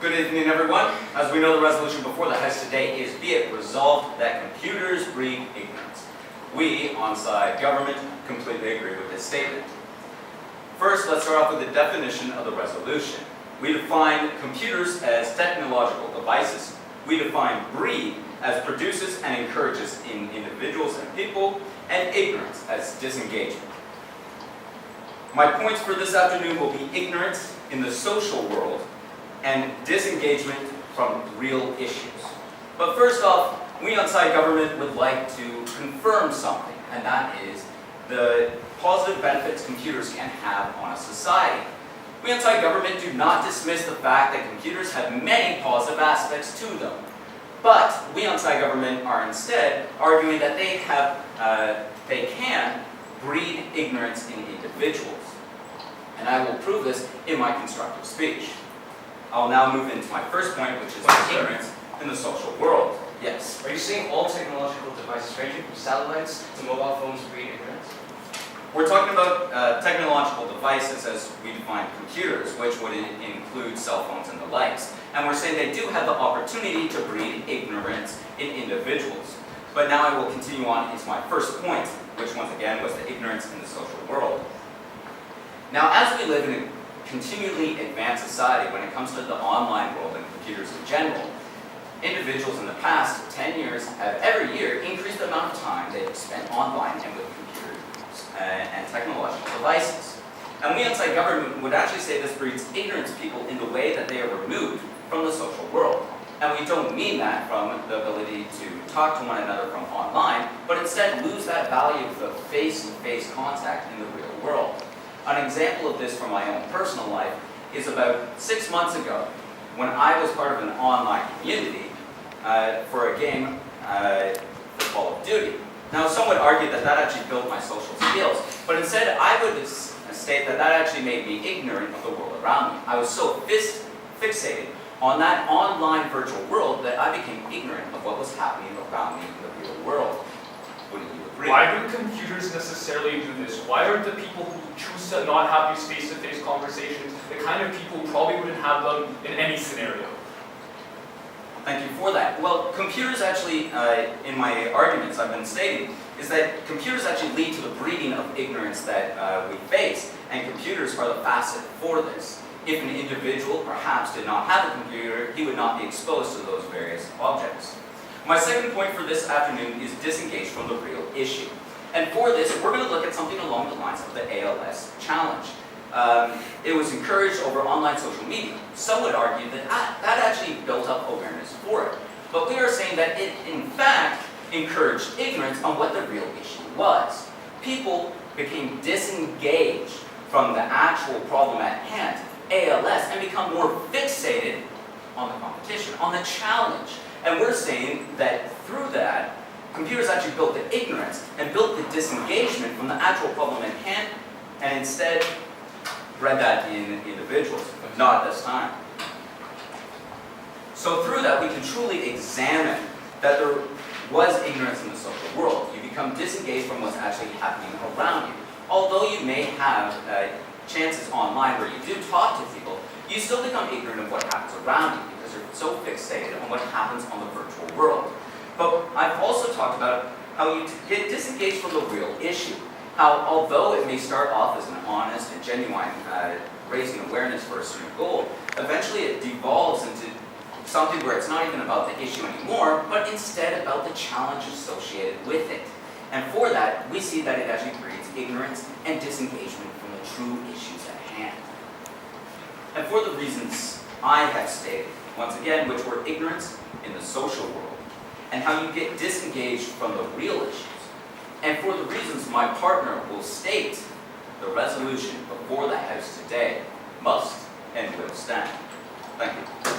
Good evening, everyone. As we know, the resolution before the House today is, be it resolved that computers breed ignorance. We, on-side government, completely agree with this statement. First, let's start off with the definition of the resolution. We define computers as technological devices. We define breed as produces and encourages in individuals and people, and ignorance as disengagement. My points for this afternoon will be ignorance in the social world and disengagement from real issues. But first off, we on-site government would like to confirm something, and that is the positive benefits computers can have on a society. We on-site government do not dismiss the fact that computers have many positive aspects to them. But we on-site government are instead arguing that they can breed ignorance in individuals. And I will prove this in my constructive speech. I will now move into my first point, which is ignorance in the social world. Yes? Are you saying all technological devices, ranging from satellites to mobile phones, breed ignorance? We're talking about technological devices as we define computers, which would include cell phones and the likes. And we're saying they do have the opportunity to breed ignorance in individuals. But now I will continue on into my first point, which once again was the ignorance in the social world. Now, as we live in a continually advanced society when it comes to the online world and computers in general, individuals in the past 10 years have every year increased the amount of time they have spent online and with computers and technological devices. And we on-site government would actually say this breeds ignorance people in the way that they are removed from the social world. And we don't mean that from the ability to talk to one another from online, but instead lose that value of the face-to-face contact in the real world. An example of this from my own personal life is about 6 months ago when I was part of an online community for a game for Call of Duty. Now, some would argue that that actually built my social skills, but instead I would state that that actually made me ignorant of the world around me. I was so fixated on that online virtual world that I became ignorant of what was happening around me in the real world. Wouldn't you agree? Why do computers necessarily do this? Why aren't the people who choose to not have these face-to-face conversations the kind of people who probably wouldn't have them in any scenario? Thank you for that. Well, computers actually, in my arguments I've been stating, is that computers actually lead to the breeding of ignorance that we face, and computers are the facet for this. If an individual perhaps did not have a computer, he would not be exposed to those various objects. My second point for this afternoon is disengage from the real issue. And for this, we're going to look at something along the lines of the ALS challenge. It was encouraged over online social media. Some would argue that that actually built up awareness for it. But we are saying that it, in fact, encouraged ignorance on what the real issue was. People became disengaged from the actual problem at hand, ALS, and become more fixated on the competition, on the challenge. And we're saying that through that, computers actually built the ignorance and built the disengagement from the actual problem at hand, and instead bred that in individuals, but not at this time. So through that, we can truly examine that there was ignorance in the social world. You become disengaged from what's actually happening around you. Although you may have chances online where you do talk to people, you still become ignorant of what happens around you because you're so fixated on what happens on the virtual world. But I've also talked about how you get disengaged from the real issue. How although it may start off as an honest and genuine raising awareness for a certain goal, eventually it devolves into something where it's not even about the issue anymore, but instead about the challenge associated with it. And for that, we see that it actually breeds ignorance and disengagement from the true issues at hand. And for the reasons I have stated, once again, which were ignorance in the social world, and how you get disengaged from the real issues, and for the reasons my partner will state, the resolution before the House today must and will stand. Thank you.